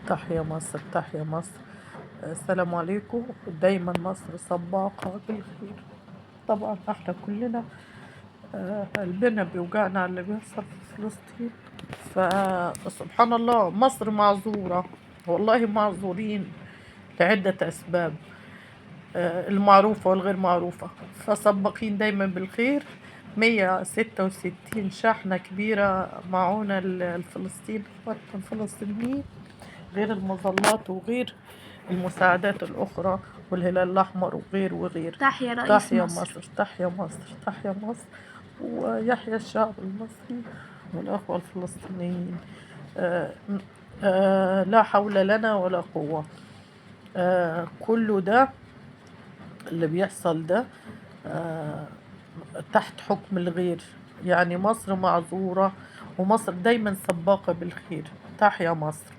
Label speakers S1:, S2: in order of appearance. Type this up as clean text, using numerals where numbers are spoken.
S1: تحيا مصر، تحيا مصر. السلام عليكم. دايما مصر سباقة بالخير. طبعا احنا كلنا قلبنا بيوجعنا على اللي بيحصل في فلسطين. فسبحان الله مصر معذورة، والله معذورين لعدة أسباب، المعروفة والغير معروفة. فسباقين دايما بالخير. 166 شحنة كبيرة معونة الفلسطين، إخواتنا الفلسطينيين، غير المظلات وغير المساعدات الأخرى والهلال الأحمر وغير وغير.
S2: تحيا رئيس
S1: تحيا
S2: مصر.
S1: مصر، تحيا مصر، تحيا مصر، ويحيا الشعب المصري والأخوة الفلسطينيين. لا حول لنا ولا قوة. كله ده اللي بيحصل ده تحت حكم الغير. يعني مصر معذورة، ومصر دايما سباقة بالخير. تحيا مصر.